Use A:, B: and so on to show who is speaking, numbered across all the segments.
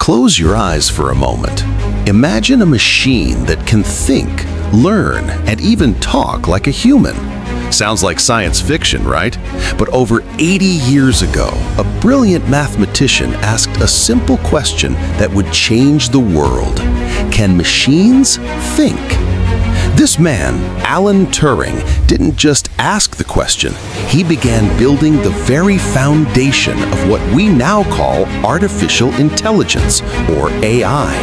A: Close your eyes for a moment. Imagine a machine that can think, learn, and even talk like a human. Sounds like science fiction, right? But over 80 years ago, a brilliant mathematician asked a simple question that would change the world. Can machines think? This man, Alan Turing, didn't just ask the question. He began building the very foundation of what we now call artificial intelligence, or AI.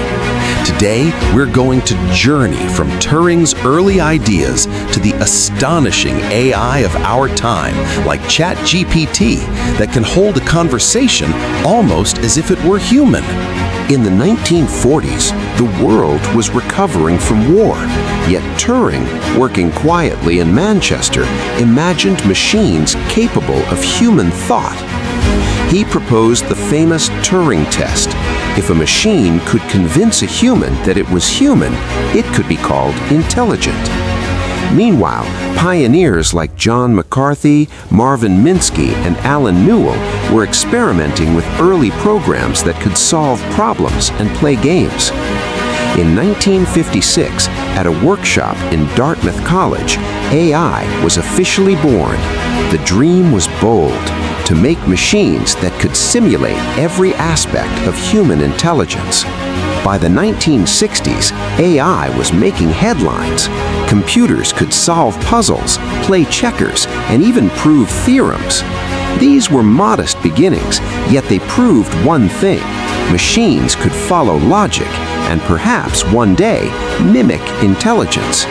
A: Today, we're going to journey from Turing's early ideas to the astonishing AI of our time, like ChatGPT, that can hold a conversation almost as if it were human. In the 1940s, the world was recovering from war, yet Turing, working quietly in Manchester, imagined machines capable of human thought. He proposed the famous Turing test. If a machine could convince a human that it was human, it could be called intelligent. Meanwhile, pioneers like John McCarthy, Marvin Minsky, and Alan Newell were experimenting with early programs that could solve problems and play games. In 1956, at a workshop in Dartmouth College, AI was officially born. The dream was bold: to make machines that could simulate every aspect of human intelligence. By the 1960s, AI was making headlines. Computers could solve puzzles, play checkers, and even prove theorems. These were modest beginnings, yet they proved one thing: machines could follow logic and perhaps one day mimic intelligence.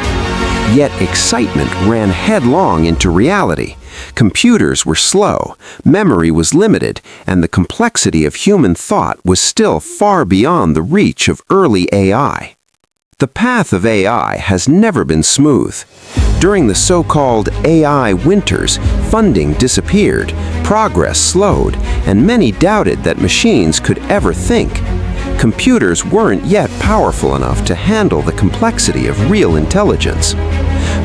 A: Yet excitement ran headlong into reality. Computers were slow, memory was limited, and the complexity of human thought was still far beyond the reach of early AI. The path of AI has never been smooth. During the so-called AI winters, funding disappeared, progress slowed, and many doubted that machines could ever think. Computers weren't yet powerful enough to handle the complexity of real intelligence.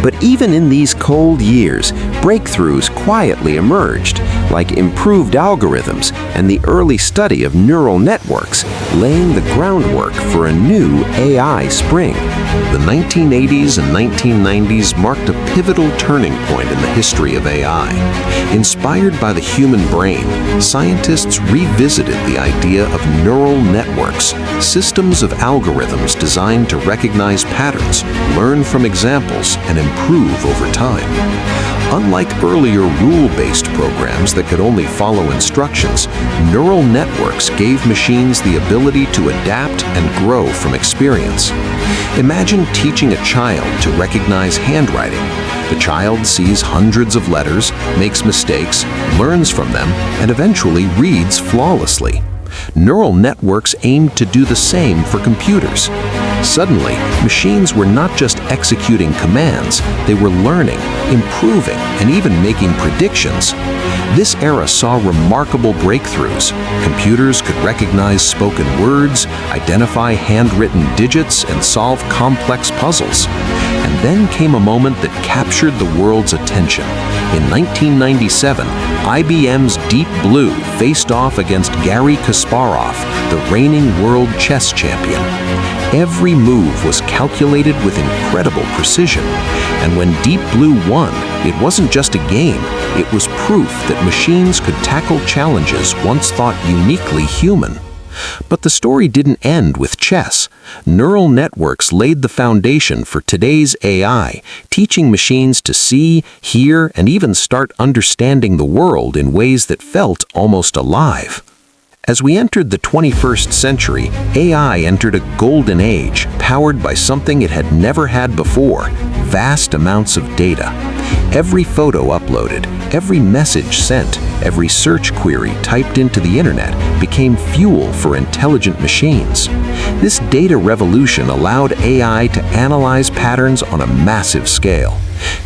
A: But even in these cold years, breakthroughs quietly emerged, like improved algorithms and the early study of neural networks, laying the groundwork for a new AI spring.
B: The 1980s and 1990s marked a pivotal turning point in the history of AI. Inspired by the human brain, scientists revisited the idea of neural networks, systems of algorithms designed to recognize patterns, learn from examples, and improve over time. Unlike earlier rule-based programs that could only follow instructions, neural networks gave machines the ability to adapt and grow from experience. Imagine teaching a child to recognize handwriting. The child sees hundreds of letters, makes mistakes, learns from them, and eventually reads flawlessly. Neural networks aimed to do the same for computers. Suddenly, machines were not just executing commands, they were learning, improving, and even making predictions. This era saw remarkable breakthroughs. Computers could recognize spoken words, identify handwritten digits, and solve complex puzzles. And then came a moment that captured the world's attention. In 1997, IBM's Deep Blue faced off against Garry Kasparov, the reigning world chess champion. Every move was calculated with incredible precision. And when Deep Blue won, it wasn't just a game, it was proof that machines could tackle challenges once thought uniquely human. But the story didn't end with chess. Neural networks laid the foundation for today's AI, teaching machines to see, hear, and even start understanding the world in ways that felt almost alive. As we entered the 21st century, AI entered a golden age, powered by something it had never had before: vast amounts of data. Every photo uploaded, every message sent, every search query typed into the internet became fuel for intelligent machines. This data revolution allowed AI to analyze patterns on a massive scale.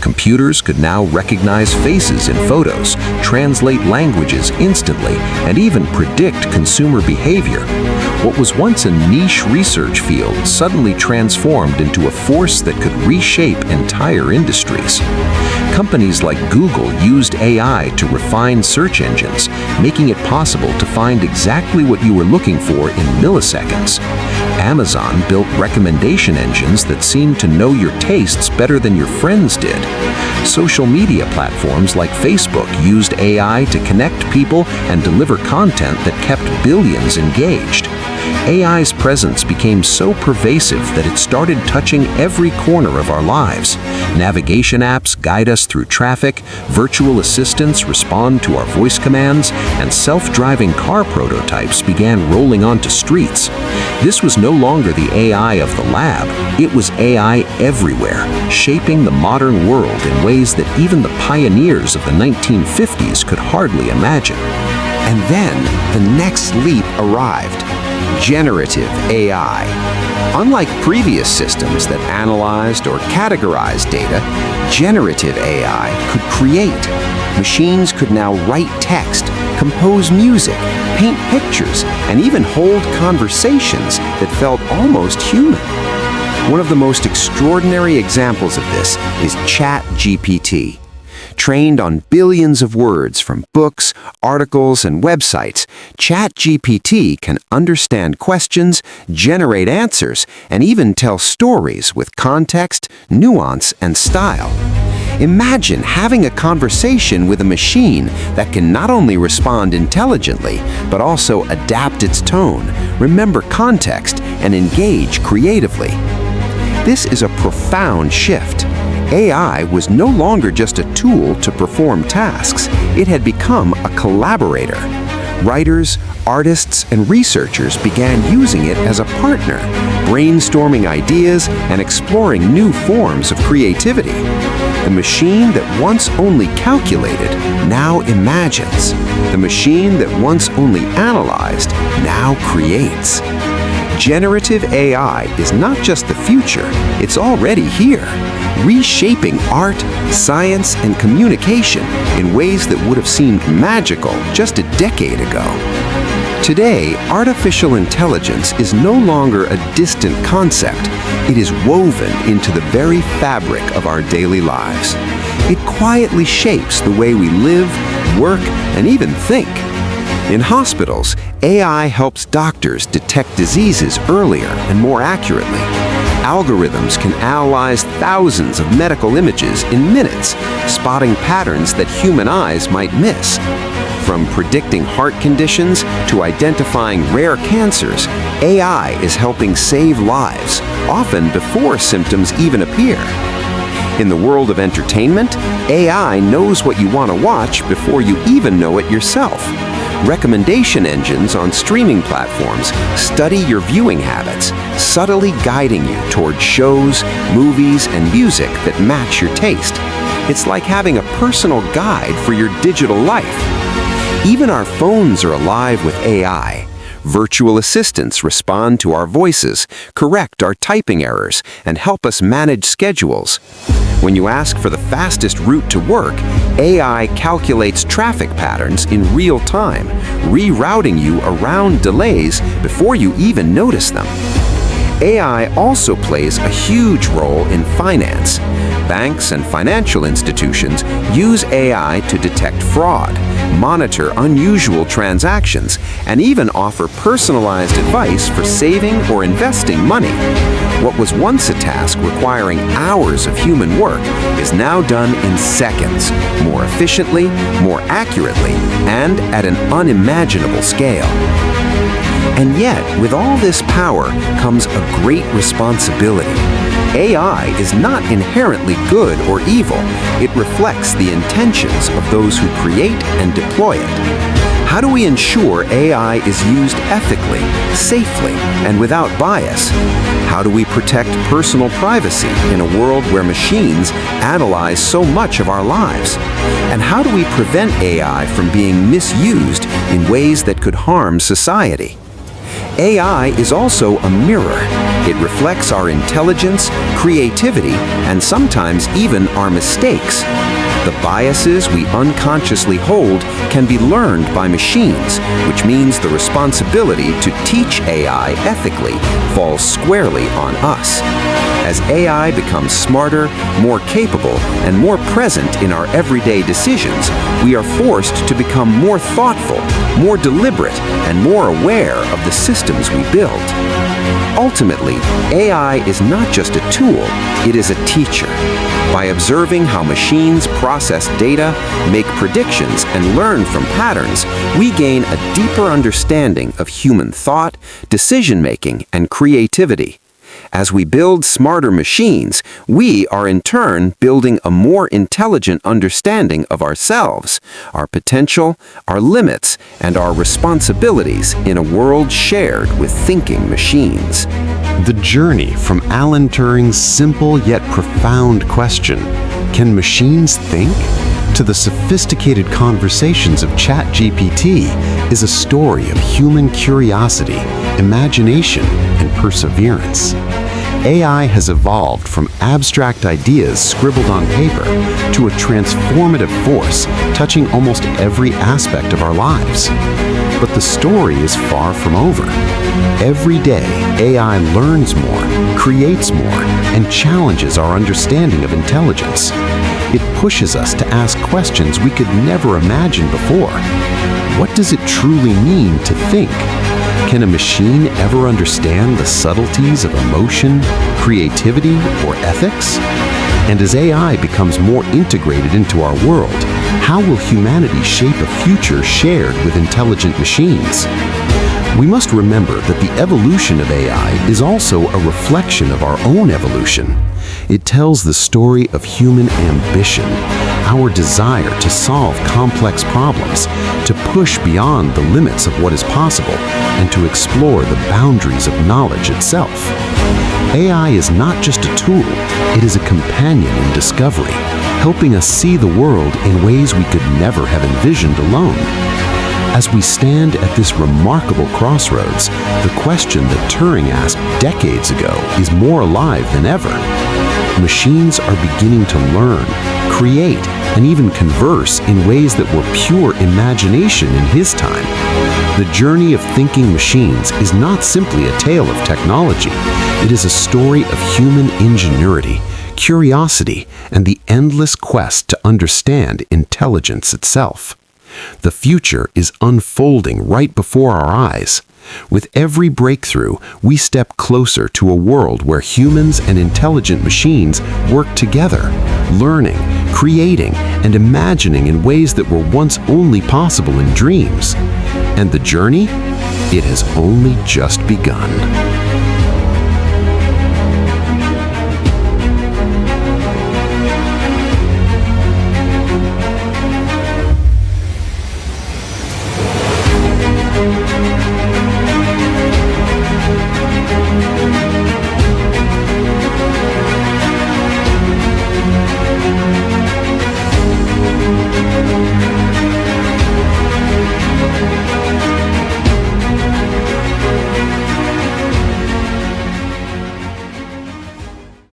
B: Computers could now recognize faces in photos, translate languages instantly, and even predict consumer behavior. What was once a niche research field suddenly transformed into a force that could reshape entire industries. Companies like Google used AI to refine search engines, making it possible to find exactly what you were looking for in milliseconds. Amazon built recommendation engines that seemed to know your tastes better than your friends did. Social media platforms like Facebook used AI to connect people and deliver content that kept billions engaged. AI's presence became so pervasive that it started touching every corner of our lives. Navigation apps guide us through traffic, virtual assistants respond to our voice commands, and self-driving car prototypes began rolling onto streets. This was no longer the AI of the lab, it was AI everywhere, shaping the modern world in ways that even the pioneers of the 1950s could hardly imagine.
C: And then the next leap arrived. Generative AI. Unlike previous systems that analyzed or categorized data, generative AI could create. Machines could now write text, compose music, paint pictures, and even hold conversations that felt almost human. One of the most extraordinary examples of this is ChatGPT. Trained on billions of words from books, articles, and websites, ChatGPT can understand questions, generate answers, and even tell stories with context, nuance, and style. Imagine having a conversation with a machine that can not only respond intelligently, but also adapt its tone, remember context, and engage creatively. This is a profound shift. AI was no longer just a tool to perform tasks, it had become a collaborator. Writers, artists, and researchers began using it as a partner, brainstorming ideas and exploring new forms of creativity. The machine that once only calculated now imagines. The machine that once only analyzed now creates. Generative AI is not just the future, it's already here, reshaping art, science, and communication in ways that would have seemed magical just a decade ago. Today, artificial intelligence is no longer a distant concept. It is woven into the very fabric of our daily lives. It quietly shapes the way we live, work, and even think. In hospitals, AI helps doctors detect diseases earlier and more accurately. Algorithms can analyze thousands of medical images in minutes, spotting patterns that human eyes might miss. From predicting heart conditions to identifying rare cancers, AI is helping save lives, often before symptoms even appear. In the world of entertainment, AI knows what you want to watch before you even know it yourself. Recommendation engines on streaming platforms study your viewing habits, subtly guiding you toward shows, movies, and music that match your taste. It's like having a personal guide for your digital life. Even our phones are alive with AI. Virtual assistants respond to our voices, correct our typing errors, and help us manage schedules. When you ask for the fastest route to work, AI calculates traffic patterns in real time, rerouting you around delays before you even notice them. AI also plays a huge role in finance. Banks and financial institutions use AI to detect fraud, monitor unusual transactions, and even offer personalized advice for saving or investing money. What was once a task requiring hours of human work is now done in seconds, more efficiently, more accurately, and at an unimaginable scale. And yet, with all this power comes a great responsibility. AI is not inherently good or evil. It reflects the intentions of those who create and deploy it. How do we ensure AI is used ethically, safely, and without bias? How do we protect personal privacy in a world where machines analyze so much of our lives? And how do we prevent AI from being misused in ways that could harm society? AI is also a mirror. It reflects our intelligence, creativity, and sometimes even our mistakes. The biases we unconsciously hold can be learned by machines, which means the responsibility to teach AI ethically falls squarely on us. As AI becomes smarter, more capable, and more present in our everyday decisions, we are forced to become more thoughtful, more deliberate, and more aware of the systems we build. Ultimately, AI is not just a tool, it is a teacher. By observing how machines process data, make predictions, and learn from patterns, we gain a deeper understanding of human thought, decision-making, and creativity. As we build smarter machines, we are in turn building a more intelligent understanding of ourselves, our potential, our limits, and our responsibilities in a world shared with thinking machines.
A: The journey from Alan Turing's simple yet profound question, "Can machines think?" to the sophisticated conversations of ChatGPT is a story of human curiosity, imagination, and perseverance. AI has evolved from abstract ideas scribbled on paper to a transformative force touching almost every aspect of our lives. But the story is far from over. Every day, AI learns more, creates more, and challenges our understanding of intelligence. It pushes us to ask questions we could never imagine before. What does it truly mean to think? Can a machine ever understand the subtleties of emotion, creativity, or ethics? And as AI becomes more integrated into our world, how will humanity shape a future shared with intelligent machines? We must remember that the evolution of AI is also a reflection of our own evolution. It tells the story of human ambition, our desire to solve complex problems, to push beyond the limits of what is possible, and to explore the boundaries of knowledge itself. AI is not just a tool, it is a companion in discovery, helping us see the world in ways we could never have envisioned alone. As we stand at this remarkable crossroads, the question that Turing asked decades ago is more alive than ever. Machines are beginning to learn, create, and even converse in ways that were pure imagination in his time. The journey of thinking machines is not simply a tale of technology. It is a story of human ingenuity, curiosity, and the endless quest to understand intelligence itself. The future is unfolding right before our eyes. With every breakthrough, we step closer to a world where humans and intelligent machines work together, learning, creating, and imagining in ways that were once only possible in dreams. And the journey? It has only just begun.